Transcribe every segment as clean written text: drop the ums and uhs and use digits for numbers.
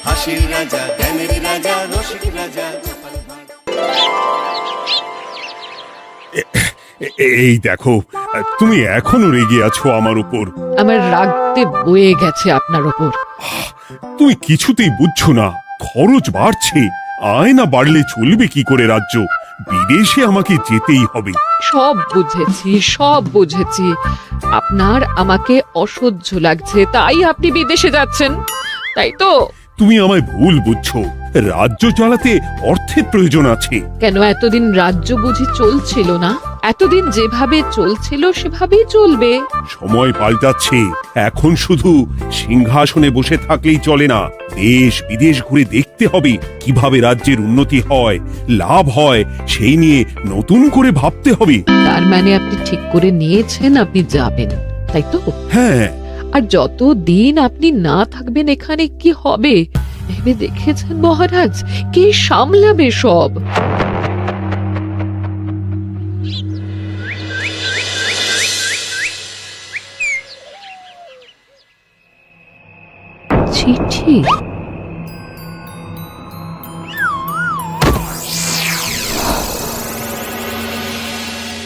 হাসির রাজা, জ্ঞানের রাজা, রসিক রাজা। এই দেখো, তুমি এখনো রেগে আছো আমার উপর। আমার রাগতে বয়ে গেছে আপনার ওপর। তুমি কিছুতেই বুঝছো না, খরচ বাড়ছে। আয় না বাড়লে চলবে কি করে রাজ্য? বিদেশে আমাকে যেতেই হবে। সব বুঝেছি, সব বুঝেছি। আপনার আমাকে অসহ্য লাগছে, তাই আপনি বিদেশে যাচ্ছেন, তাই তো? তুমি আমায় ভুল বুঝছো। রাজ্য চালাতে অর্থের প্রয়োজন আছে। কেন এতদিন রাজ্য বুঝি চলছিল না? এতদিন যেভাবে চলছিল সেভাবেই চলবে। সময় পাল্টাচ্ছে। এখন শুধু সিংহাসনে বসে থাকলেই চলে না, দেশ বিদেশ ঘুরে দেখতে হবে কিভাবে রাজ্যের উন্নতি হয়, লাভ হয়, সেই নিয়ে নতুন করে ভাবতে হবে। তার মানে আপনি ঠিক করে নিয়েছেন আপনি যাবেন, তাই তো? হ্যাঁ। আর যতদিন আপনি না থাকবেন এখানে কি হবে ভেবে দেখেছেন মহারাজ? কে সামলাবে সব? চিঠি?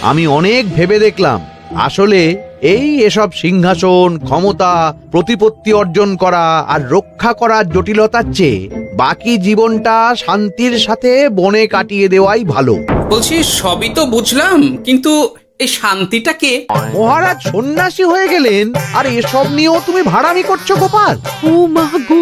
আমি অনেক ভেবে দেখলাম, আসলে এসব সিংহাসন, ক্ষমতা, প্রতিপত্তি অর্জন করা আর রক্ষা করার জটিলতার চেয়ে বাকি জীবনটা শান্তির সাথে বনে কাটিয়ে দেওয়াই ভালো। বলছি সবই তো বুঝলাম, কিন্তু এই শান্তিটা কে? মহারাজ সন্ন্যাসী হয়ে গেলেন আর এসব নিয়েও তুমি ভাড়ামি করছো গোপাল? ও মা গো,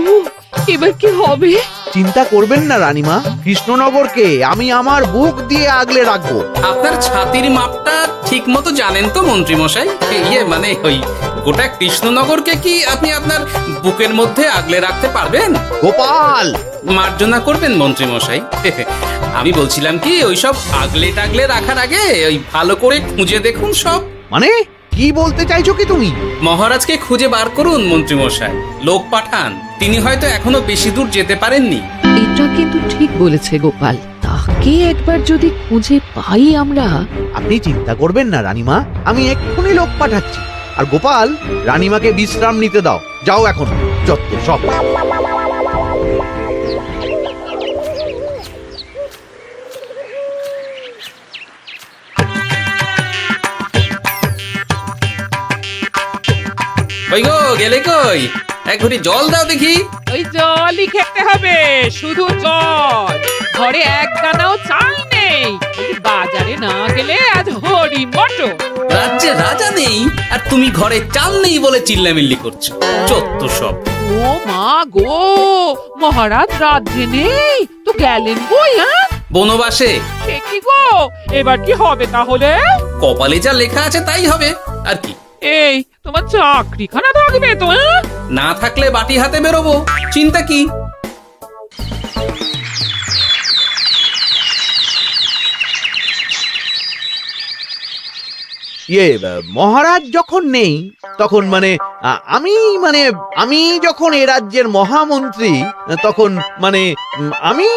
এবার কি হবে? চিন্তা করবেন না রানীমা, কৃষ্ণনগরকে আমি আমার বুক দিয়ে আগলে রাখবো। আপনার ছাতির মাপটা ঠিক মতো জানেন তো মন্ত্রী মশাই? মানে ওই গোটা কৃষ্ণনগরকে কি আপনি আপনার বুকের মধ্যে আগলে রাখতে পারবেন? গোপাল, মার্জনা করবেন মন্ত্রী মশাই। আমি বলছিলাম কি, ওইসব আগলে টাগলে রাখার আগে ওই ভালো করে খুঁজে দেখুন সব। মানে কি বলতে চাইছো কি তুমি? মহারাজকে খুঁজে বার করুন মন্ত্রী মশাই, লোক পাঠান। তিনি হয়তো এখনো বেশি দূর যেতে পারেননি। এটা কিন্তু ঠিক বলেছে গোপাল, তাকে একবার যদি খুঁজে পাই আমরা। আপনি চিন্তা করবেন না রানীমা, আমি এক্ষুনি লোক পাঠাচ্ছি। আর গোপাল, রানীমাকে বিশ্রাম নিতে দাও। যাও এখন, যত সব। কই গো, গেলে কই? এক ঘটি জল দাও দেখি। ওই জলই খেতে হবে, শুধু জল। ঘরে এক দানাও চাল নেই। বাজারে না গেলে আজ হরি মটর। রাজ্যে রাজা নেই আর তুমি ঘরে চাল নেই বলে চিল্লামিল্লি করছো, চত্ব সব। ও মা গো, মহারাজ রাজ্যে নেই তো গেলেন কই? বনবাসে। সে কি গো, এবার কি হবে তাহলে? কপালে যা লেখা আছে তাই হবে, আর কি। এই তোমার চাকরিখানা থাকবে তো? না থাকলে বাটি হাতে বেরোবো, চিন্তা কি? মহারাজ যখন নেই তখন আমি যখন এ রাজ্যের মহামন্ত্রী, তখন আমি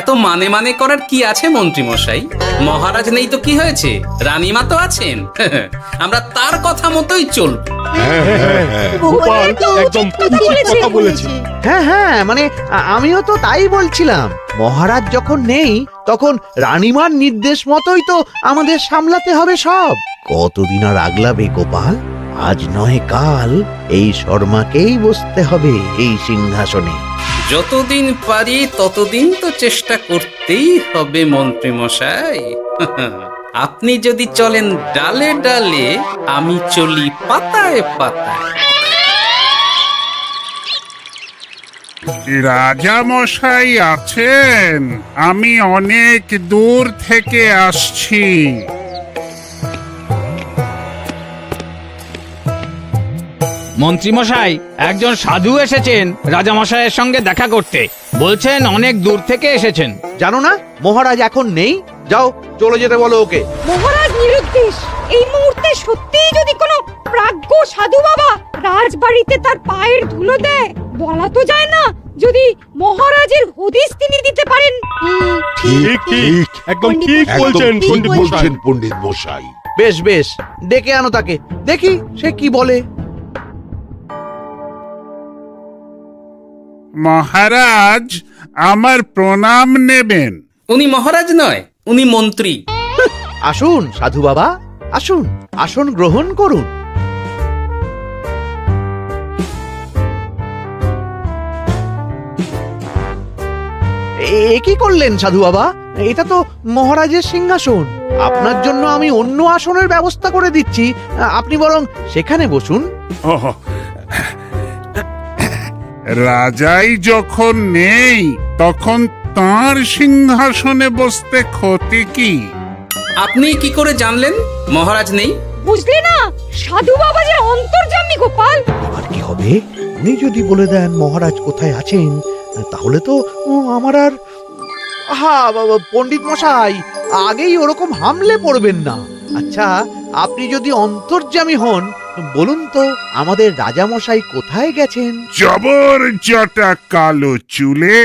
এত মানে করার কি আছে মন্ত্রী মশাই? মহারাজ নেই তো কি হয়েছে, রানীমা তো আছেন। আমরা তার কথা মতোই চলব। গোপাল একদম উচিত কথা বলেছে। হ্যাঁ, আমিও তো তাই বলছিলাম। মহারাজ যখন নেই তখন রানীমার নির্দেশ মতোই তো আমাদের সামলাতে হবে সব। কতদিন আর আগলাবে গোপাল? আজ নয় কাল এই শর্মাকেই বসতে হবে এই সিংহাসনে। যতদিন পারি ততদিন তো চেষ্টা করতেই হবে মন্ত্রী মশাই। আপনি যদি চলেন ডালে ডালে, আমি চলি পাতায় পাতায়। রাজা মশাই আছেন? আমি অনেক দূর থেকে আসছি। মন্ত্রীমশাই, একজন সাধু এসেছেন রাজামশাইয়ের সঙ্গে দেখা করতে। বলছেন অনেক দূর থেকে এসেছেন। জানো না মহারাজ এখন নেই? যাও, চলে যেতে বলো ওকে। মহারাজ নিরুদ্দেশ। এই মুহূর্তে সত্যিই যদি কোনো প্রাজ্ঞ সাধু বাবা রাজবাড়িতে তার পায়ের ধুলো দেয়, বলা তো যায় না যদি মহারাজের হদিস তিনি দিতে পারেন। ঠিক, একদম ঠিক বলছেন পণ্ডিত মশাই। বেশ বেশ, ডেকে আনো তাকে, দেখি সে কি বলে। মহারাজ আমার প্রণাম নেবেন। উনি মহারাজ নয়, উনি মন্ত্রী। আসুন সাধু বাবা, আসুন, আসন গ্রহণ করুন। এ কি করলেন সাধু বাবা? এটা তো মহারাজের সিংহাসন। আপনার জন্য আমি অন্য আসনের ব্যবস্থা করে দিচ্ছি, আপনি বরং সেখানে বসুন। ওহ, রাজাই যখন নেই তখন তাঁর সিংহাসনে বসতে ক্ষতি কি? আপনি কি করে জানলেন মহারাজ নেই? বুঝলে না, সাধু বাবা যে অন্তর্যামী গোপাল। আর কি হবে? উনি যদি বলে দেন মহারাজ কোথায় আছেন, তাহলে তো আমার আর পণ্ডিত মশাই, আগেই ওরকম হামলে পড়বেন না। আচ্ছা, আপনি যদি অন্তর্যামী হন, বলুন তো আমাদের রাজা মশাই কোথায় গেছেন? জবর জটা কালো চুলে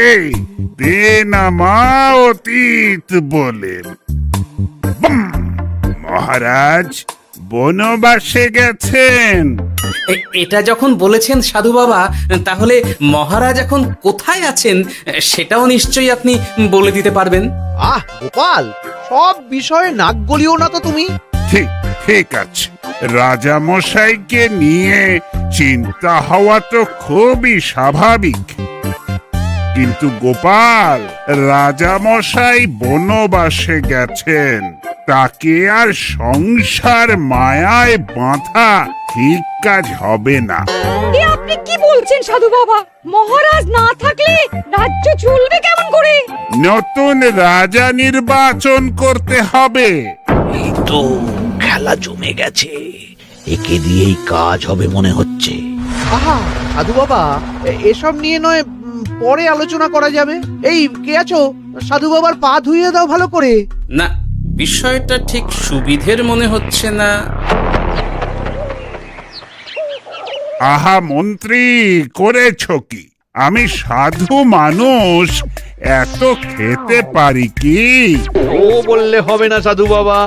বেনামা অতীত বলেন। বুম! মহারাজ বনবাসে গেছেন। এটা যখন বলেছেন সাধু বাবা, তাহলে মহারাজ এখন কোথায় আছেন সেটাও নিশ্চয়ই আপনি বলে দিতে পারবেন। আহ গোপাল, সব বিষয়ে নাক গলিও না তো তুমি। ঠিক ঠিক আছে, রাজা মশাইকে নিয়ে চিন্তা হওয়া তো খুবই স্বাভাবিক, কিন্তু গোপাল, রাজা মশাই বনবাসে গেছেন, তাকে আর সংসার মায়ায় বাঁধা ঠিক কাজ হবে না। এ আপনি কি বলছেন সাধু বাবা? মহারাজ না থাকলে রাজ্য চলবে কেমন করে? নতুন রাজা নির্বাচন করতে হবে। এই তো খেলা জমে গেছে, একে দিয়েই কাজ হবে মনে হচ্ছে। আহা সাধু বাবা, এসব নিয়ে নয় পরে আলোচনা করা যাবে। এই কে আছো? সাধু বাবার পা ধুইয়ে দাও ভালো করে। না, বিষয়টা ঠিক সুবিধের মনে হচ্ছে না। আহা মন্ত্রী, করেছ কি? আমি সাধু মানুষ, এত খেতে পারি কি? ও বললে হবে না সাধু বাবা,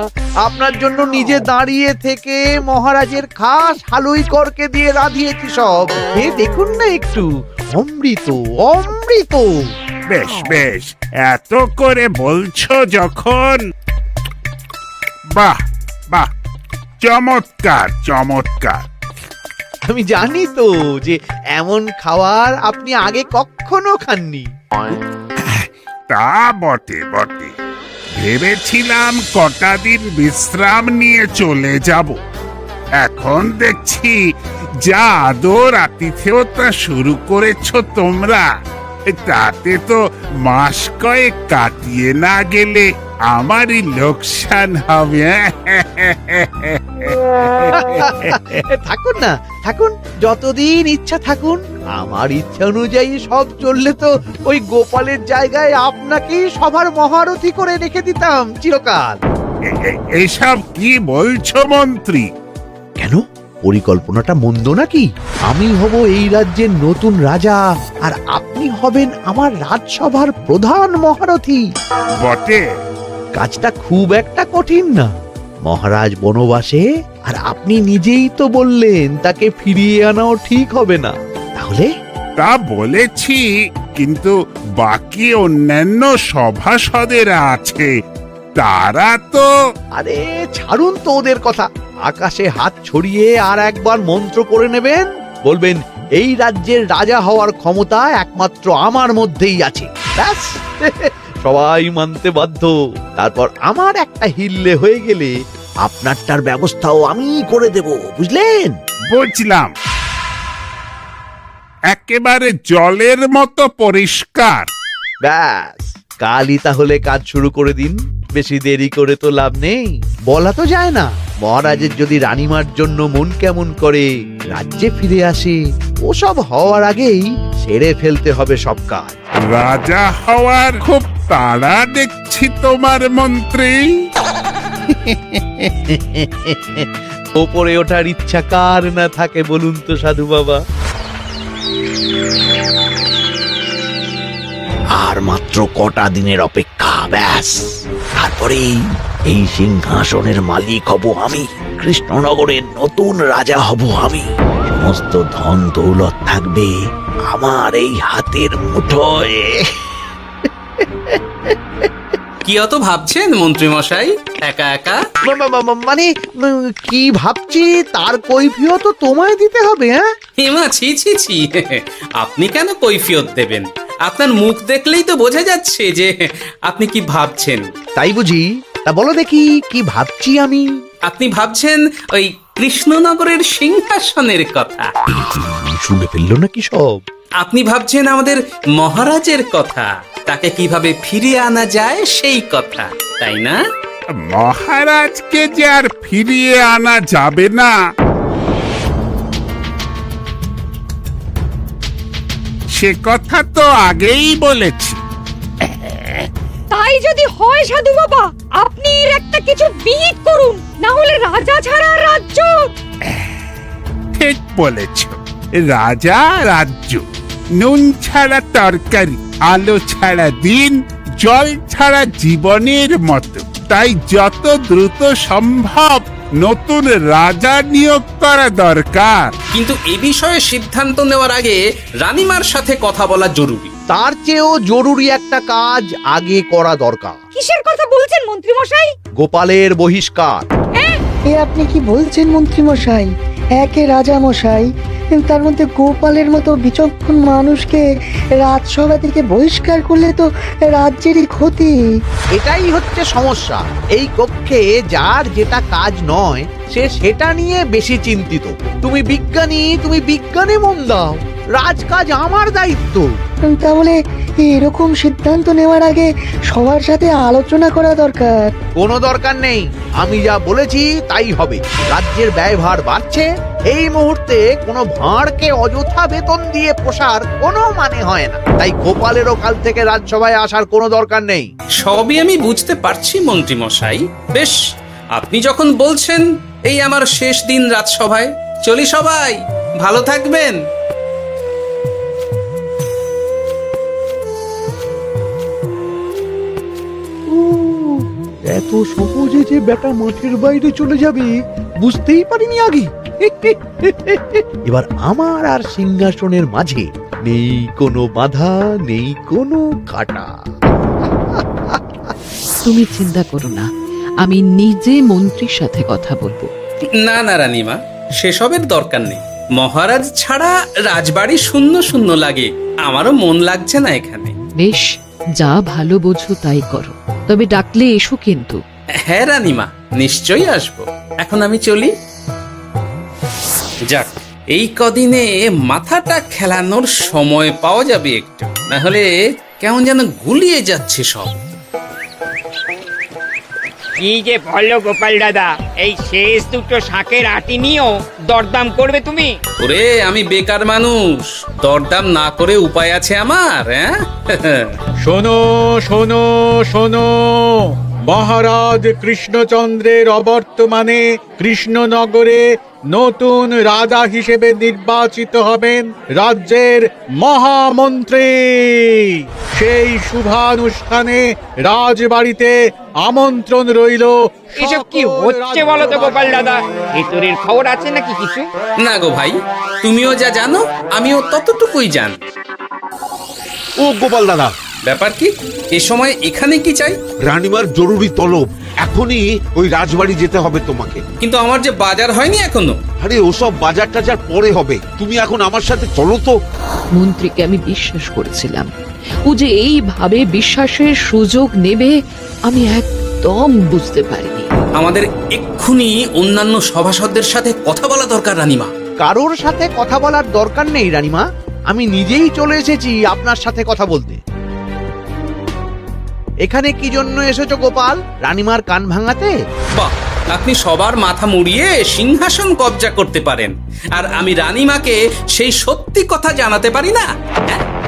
আপনার জন্য নিজে দাঁড়িয়ে থেকে মহারাজের খাস হালুই করকে দিয়ে রাঁধিয়েছি সব। এ দেখুন না একটু, অমৃত অমৃত। বেশ বেশ, এত করে বলছো যখন, বাহ বাহ, চমৎকার চমৎকার। আমি জানি তো যে এমন খাবার আপনি আগে কখনো খাননি। তা বটে বটে, ভেবেছিলাম কটা দিন বিশ্রাম নিয়ে চলে যাব। এখন দেখছি যা আদর আতিথেয়তা শুরু করেছো তোমরা, তাতে তো মাস কয়েক কাটিয়ে না গেলে আমারই লোকসান হবে। থাকুন না, থাকুন, যতদিন ইচ্ছা থাকুন। আমার ইচ্ছা অনুযায়ী সব চললে তো ওই গোপালের জায়গায় আপনাকেই সবার মহারথী করে রেখে দিতাম চিরকাল। এসব কি বলছো মন্ত্রী? কেন, পরিকল্পনাটা মন্দ নাকি? আমি হব এই রাজ্যের নতুন রাজা, আর আপনি হবেন আমার রাজসভার প্রধান মহারথী। বটে, কাজটা খুব একটা কঠিন না। মহারাজ বনবাসে, আর আপনি নিজেই তো বললেন তাকে ফিরিয়ে আনাও ঠিক হবে না। তাহলে তা বলেছি, কিন্তু বাকি অন্যান্য সভাসদেরা আছে, তারা তো। আরে ছাড়ুন তো ওদের কথা। আকাশে হাত ছড়িয়ে আর একবার মন্ত্র করে নেবেন, বলবেন এই রাজ্যের রাজা হওয়ার ক্ষমতা একমাত্র আমার মধ্যেই আছে। ব্যাস, সবাই মানতে বাধ্য। তারপর আমার একটা হিল্লে হয়ে গেলে আপনারটার ব্যবস্থাও আমি করে দেব, বুঝলেন? বুঝলাম, একেবারে জলের মতো পরিষ্কার। ব্যাস, কালই তাহলে কাজ শুরু করে দিন। বেশি দেরি করে তো লাভ নেই। বলা তো যায় না, মহারাজের যদি রানীমার জন্য মন কেমন করে, রাজ্যে ফিরে আসে, ওসব হওয়ার আগেই সেরে ফেলতে হবে সব কাজ। রাজা হওয়ার খুব তাড়া দেখছি তোমার মন্ত্রী। ওপরে ওঠার ইচ্ছা কার না থাকে বলুন তো সাধু বাবা? আর মাত্র কটা দিনের অপেক্ষা, ব্যাস। তারপরেই এই সিংহাসনের মালিক হব আমি, কৃষ্ণনগরের নতুন রাজা হব আমি। সমস্ত ধন দৌলত থাকবে আমার এই হাতের মুঠোয়। কি অত ভাবছেন মন্ত্রী মশাই একা একা? মানে কি ভাবছি তার কৈফিয়ত তো তোমায় দিতে হবে। হ্যাঁ হেমা, ছি ছি ছি, আপনি কেন কৈফিয়ত দেবেন? আপনার মুখ দেখলেই তো বোঝা যাচ্ছে যে আপনি কি ভাবছেন। তাই বুঝি? তা বলো দেখি কি ভাবছি আমি। আপনি ভাবছেন ওই কৃষ্ণনগরের সিংহাসনের কথা। শুনে ফেললো নাকি সব? আপনি ভাবছেন আমাদের মহারাজের কথা, তাকে কিভাবে ফিরিয়ে আনা যায় সেই কথা, তাই না? মহারাজকে যে আর ফিরিয়ে আনা যাবে না, সে কথা তো আগেই বলেছি। তাই যদি হয় সাধু বাবা, আপনি এর একটা কিছু বিহিত করুন, না হলে রাজা ছাড়া রাজ্য। ঠিক বলেছ, রাজা রাজ্য, নুন ছাড়া তরকারি, আলো ছাড়া দিন, জল ছাড়া জীবনের মতো। তাই যত দ্রুত সম্ভব নতুন রাজা নিয়োগ করা দরকার। কিন্তু এ বিষয়ে সিদ্ধান্ত নেওয়ার আগে রানীমার সাথে কথা বলা জরুরি। তার চেয়েও জরুরি একটা কাজ আগে করা দরকার। কিসের কথা বলছেন মন্ত্রী মশাই? গোপালের বহিষ্কার। এ আপনি কি বলছেন মন্ত্রী মশাই? একে রাজা মশাই, তার মধ্যে গোপালের মতো বিচক্ষণ মানুষকে রাজসভা থেকে বহিষ্কার করলে তো রাজ্যেরই ক্ষতি। এটাই হচ্ছে সমস্যা। এই কক্ষে যার যেটা কাজ নয় সে সেটা নিয়ে বেশি চিন্তিত। তুমি বিজ্ঞানে মন দাও, রাজকাজ আমার দায়িত্ব। তাহলে এরকম সিদ্ধান্ত নেওয়ার আগে সবার সাথে আলোচনা করা দরকার। কোনো দরকার নেই, আমি যা বলেছি তাই হবে। রাজ্যের ব্যয়ভার বাড়ছে, এই মুহূর্তে কোনো ভাঁড়কে অযথা বেতন দিয়ে পোষার কোনো মানে হয় না। তাই গোপালেরও কাল থেকে রাজসভায় আসার কোনো দরকার নেই। সবই আমি বুঝতে পারছি মন্ত্রী মশাই। বেশ, আপনি যখন বলছেন, এই আমার শেষ দিন রাজসভায়, চলি সবাই, ভালো থাকবেন। এত সহজে যে বেটা মাঠের বাইরে চলে যাবে বুঝতেই পারিনি আগে। এবার আমার আর সিংহাসনের মাঝে নেই কোনো বাধা, নেই কোনো কাটা। তুমি চিন্তা করো না, আমি নিজে মন্ত্রীর সাথে কথা বলবো। না না রানীমা, সেসবের দরকার নেই। মহারাজ ছাড়া রাজবাড়ি শূন্য শূন্য লাগে, আমারও মন লাগছে না এখানে। বেশ, যা ভালো বোঝো তাই করো, তবে ডাকলে এসো কিন্তু। হ্যাঁ রানীমা, নিশ্চয়ই আসবো। এখন আমি চলি। যাক, এই কদিনে মাথাটা খেলানোর সময় পাওয়া যাবে একটু, না হলে কেমন যেন গুলিয়ে যাচ্ছে সব। কি যে বলো গোপাল দাদা, এই শেষ দুটো শাকের আটি নিয়েও দরদাম করবে তুমি? ওরে, আমি বেকার মানুষ, দরদাম না করে উপায় আছে আমার? হ্যাঁ শোনো শোনো শোনো, মহারাজ কৃষ্ণচন্দ্রের অবর্তমানে কৃষ্ণনগরে নতুন রাজা হিসেবে নির্বাচিত হবেন রাজ্যের মহামন্ত্রী। সেই শুভানুষ্ঠানে রাজবাড়িতে আমন্ত্রণ রইল। এসব কি হচ্ছে বলো তো গোপাল দাদা? ভেতরের খবর আছে নাকি কিছু? না গো ভাই, তুমিও যা জানো আমিও ততটুকুই জানি। ও গোপাল দাদা, ব্যাপার কি? এ সময় এখানে কি চাই? রানীমার জরুরি তলব, এখনই ওই রাজবাড়ি যেতে হবে তোমাকে। কিন্তু আমার যে বাজার হয়নি এখনো। আরে ওসব বাজার টাজার পরে হবে, তুমি এখন আমার সাথে চলো তো। মন্ত্রীকে আমি বিশ্বাস করেছিলাম, ও যে এইভাবে বিশ্বাসের সুযোগ নেবে আমি একদম বুঝতে পারিনি। আমাদের এক্ষুনি অন্যান্য সভাসদদের সাথে কথা বলা দরকার রানীমা। কারোর সাথে কথা বলার দরকার নেই রানীমা, আমি নিজেই চলে এসেছি আপনার সাথে কথা বলতে। এখানে কি জন্য এসেছো গোপাল? রানীমার কান ভাঙাতে? বাহ, আপনি সবার মাথা মুড়িয়ে সিংহাসন কবজা করতে পারেন, আর আমি রানীমাকে সেই সত্যি কথা জানাতে পারি না?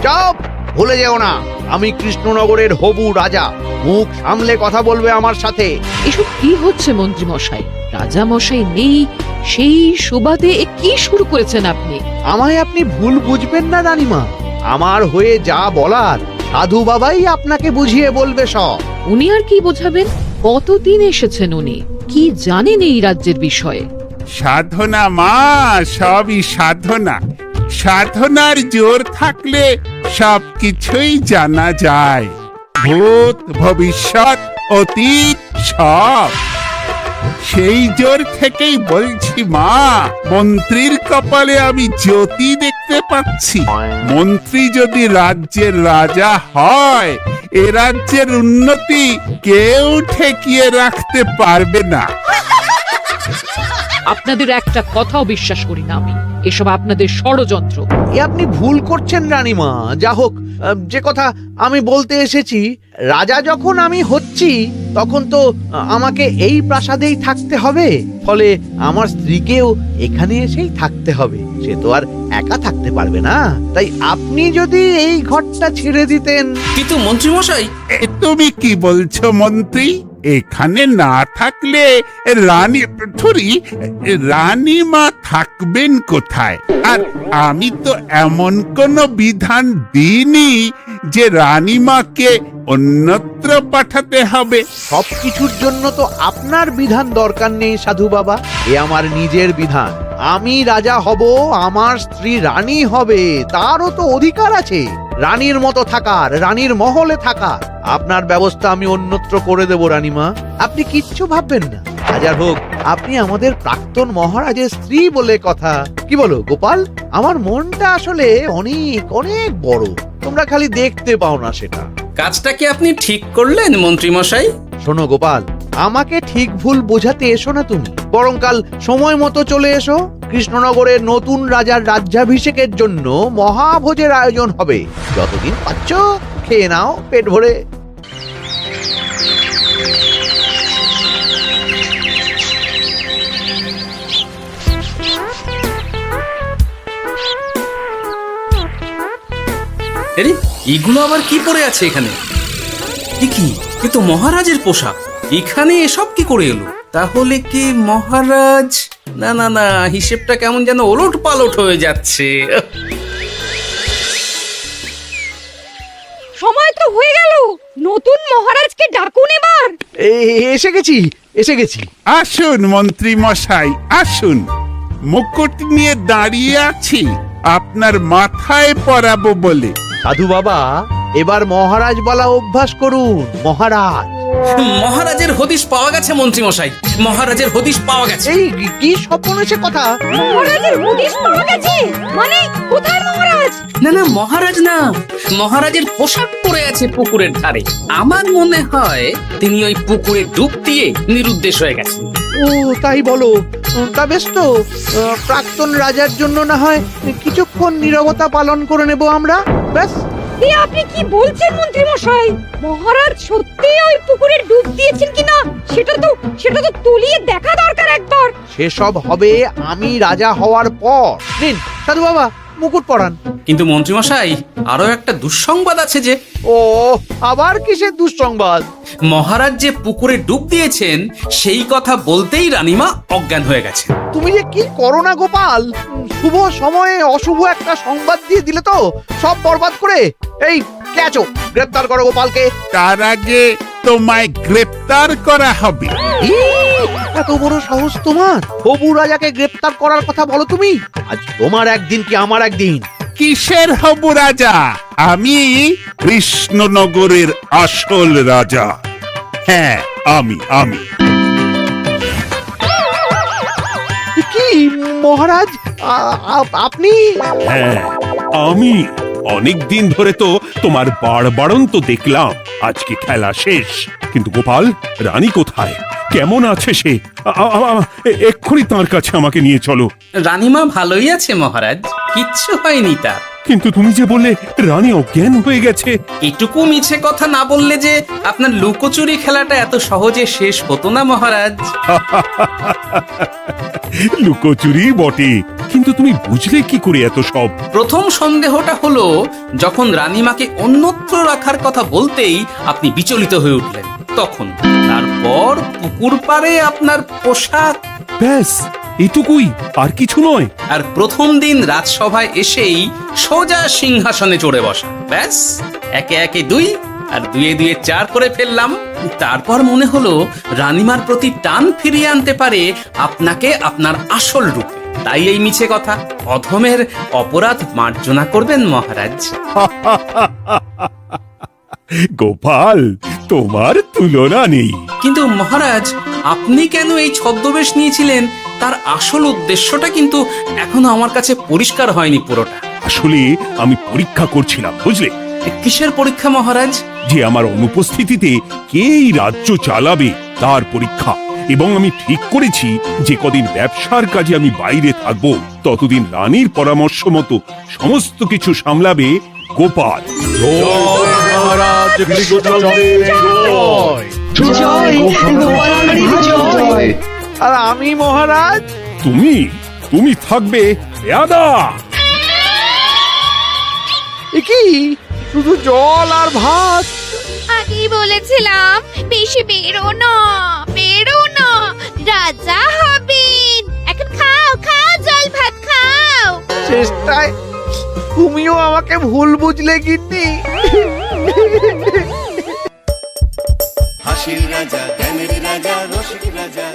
চুপ! ভুলে যেও না, আমি কৃষ্ণনগরের হবু রাজা। মুখ সামলে কথা বলবে আমার সাথে। এসব কি হচ্ছে মন্ত্রী মশাই? রাজা মশাই নেই, সেই সুবাদে এ কি শুরু করেছেন আপনি? আমায় আপনি ভুল বুঝবেন না রানীমা, আমার হয়ে যা বলার সাধু বাবাই আপনাকে বুঝিয়ে বলবে সব। উনি আর কি বোঝাবেন? কতদিন এসেছেন উনি, কি জানেন এই রাজ্যের বিষয়ে? সাধনা মা, সবই সাধনা। সাধনার জোর থাকলে সবকিছুই জানা যায়, ভূত ভবিষ্যৎ অতীত সব। সেই জোর থেকেই বলছি মা, মন্ত্রীর কপালে আমি জ্যোতি দেখতে পাচ্ছি। মন্ত্রী যদি রাজ্যের রাজা হয়, এ রাজ্যের উন্নতি কেউ ঠেকিয়ে রাখতে পারবে না। আপনাদের একটা কথাও বিশ্বাস করি না আমি, এসব আপনাদের ষড়যন্ত্র। এ আপনি ভুল করছেন রানীমা। যা হোক, যে কথা আমি বলতে এসেছি, রাজা যখন আমি হচ্ছি তখন তো আমাকে এই প্রাসাদেই থাকতে হবে, ফলে আমার স্ত্রীকেও এখানে এসেই থাকতে হবে। সে তো আর একা থাকতে পারবে না, তাই আপনি যদি এই ঘরটা ছেড়ে দিতেন। কিন্তু মন্ত্রীমশাই, তুমি কি বলছো মন্ত্রী? এখানে না থাকলে রানীমা থাকবেন কোথায়? আর আমি তো এমন কোন বিধান দিইনি যে রানীমাকে অন্যত্র পাঠাতে হবে। সবকিছুর জন্য তো আপনার বিধান দরকার নেই সাধু বাবা, এ আমার নিজের বিধান। আমি রাজা হব, আমার স্ত্রী রানী হবে, তারও তো অধিকার আছে রানীর মতো থাকার, রানীর মহলে থাকার। আপনার ব্যবস্থা আমি অন্যত্র করে দেব রানীমা, আপনি কিচ্ছু ভাববেন না। হাজার হোক, আপনি আমাদের প্রাক্তন মহারাজের স্ত্রী বলে কথা। কি বলো গোপাল? আমার মনটা আসলে অনেক অনেক বড়, তোমরা খালি দেখতে পাও না সেটা। কাজটা কি আপনি ঠিক করলেন মন্ত্রীমশাই? শোনো গোপাল, আমাকে ঠিক ভুল বোঝাতে এসো না তুমি, বরং কাল সময় মতো চলে এসো। কৃষ্ণনগরের নতুন রাজার রাজ্যাভিষেকের জন্য মহাভোজের আয়োজন হবে। যতদিন পাচ্ছ খেয়ে নাও পেট ভরে। আরে এগুলো আবার কি পরে আছে এখানে? কি এ তো মহারাজের পোশাক, এখানে এসব কি করে এলো? তাহলে কি মহারাজ? না না না, হিসেবটা কেমন যেন ওলট পালট হয়ে যাচ্ছে। সময় তো হয়ে গেল, নতুন মহারাজকে ডাকুন এবার। এসে গেছি, এসে গেছি। আসুন মন্ত্রী মশাই, আসুন। মুকুট নিয়ে দাঁড়িয়ে আছি আপনার মাথায় পরাবো বলে। সাধু বাবা, এবার মহারাজ বলা অভ্যাস করুন। মহারাজ। মহারাজের হদিশ পাওয়া গেছে মন্ত্রীমশাই, মহারাজের হদিশ পাওয়া গেছে। এই কি স্বপ্ন সে কথা? মহারাজের হদিশ পাওয়া গেছে মানে কোথায় মহারাজ? না না, মহারাজ না, মহারাজের পোশাক পরে আছে পুকুরের ধারে। আমার মনে হয় তিনি ওই পুকুরে ডুব দিয়ে নিরুদ্দেশ হয়ে গেছেন। ও তাই বলো? তা বেশ তো, প্রাক্তন রাজার জন্য না হয় কিছুক্ষণ নীরবতা পালন করে নেব আমরা, ব্যাস। আপনি কি বলছেন মন্ত্রী মশাই? মহারাজ সত্যি ওই পুকুরে ডুব দিয়েছেন কিনা সেটা তো তলিয়ে দেখা দরকার একবার। সেসব হবে আমি রাজা হওয়ার পর। নিন সাধু বাবা, মুকুট পরান। কিন্তু মন্ত্রীমশাই, আরো একটা দুঃসংবাদ আছে যে। ও আবার কিসের দুঃসংবাদ? মহারাজ যে পুকুরে ডুব দিয়েছেন সেই কথা বলতেই রানীমা অজ্ঞান হয়ে গেছে। তুমি যে কি করো না গোপাল, শুভ সময়ে অশুভ একটা সংবাদ দিয়ে দিলে তো সব বরবাদ করে। এই কে আছো? গ্রেপ্তার করো গোপালকে। তার আগে তোমায় গ্রেপ্তার করা হবে। এত বড় সাহস তোমার? হবু রাজাকে গ্রেপ্তার করার কথা বলো তুমি? আজ তোমার একদিন কি আমার একদিন? কিসের হব রাজা? আমি কৃষ্ণনগরের আসল রাজা। হ্যাঁ, আমি। কি মহারাজ, আপনি? হ্যাঁ, আমি। অনেক দিন ধরে তো তোমার বাড়বাড়ন্ত দেখলাম, আজকে খেলা শেষ। কিন্তু গোপাল, রানী কোথায়? কেমন আছে সে? এক্ষুনি তার কাছে আমাকে নিয়ে চলো। রানীমা ভালোই আছে মহারাজ, কিচ্ছু হয়নি তার। কিন্তু তুমি যে বললে রানী অজ্ঞান হয়ে গেছে। এটুকু মিছে কথা না বললে যে আপনার লুকোচুরি খেলাটা এত সহজে শেষ হতো না মহারাজ। লুকোচুরি বটে, কিন্তু তুমি বুঝলে কি করে এত সব? প্রথম সন্দেহটা হলো যখন রানীমাকে অন্যত্র রাখার কথা বলতেই আপনি বিচলিত হয়ে উঠলেন, তখন। তারপর পুকুর পাড়ে আপনার পোশাক। ব্যাস, এটুকুই, আর কিছু নয়? আর প্রথম দিন রাজসভায় এসেই সোজা সিংহাসনে চড়ে বসা, ব্যাস। একে একে 2 আর 2 2 4 করে ফেললাম। তারপর মনে হলো রানীমার প্রতি টান ফিরিয়ে আনতে পারে আপনাকে আপনার আসল রূপে। তাই এই মিছে কথা, অধমের অপরাধ মার্জনা করবেন মহারাজ। গোপাল, তোমার তুলনা নেই। কিন্তু মহারাজ, আপনি কেন এই ছদ্মবেশ নিয়েছিলেন তার আসল উদ্দেশ্যটা কিন্তু এখনো আমার কাছে পরিষ্কার হয়নি পুরোটা। আসলে আমি পরীক্ষা করছিলাম, বুঝলে? কিসের পরীক্ষা মহারাজ? যে আমার অনুপস্থিতিতে কে এই রাজ্য চালাবে তার পরীক্ষা। এবং আমি ঠিক করেছি যে কদিন ব্যবসার কাজে আমি বাইরে থাকব, ততদিন রানীর পরামর্শ মতো সমস্ত কিছু সামলাবে গোপাল। আর আমি মহারাজ? তুমি থাকবে পেয়াদা। কি শুধু জল আর ভাত? আগেই বলেছিলাম বেশি বেরো না, রাজা হবেন। এখন খাও খাও, জল ভাত খাও। চেষ্টায় তুমিও আমাকে ভুল বুঝলে গিন্নি। হাসির রাজা, জ্ঞানের রাজা, রসিক রাজা।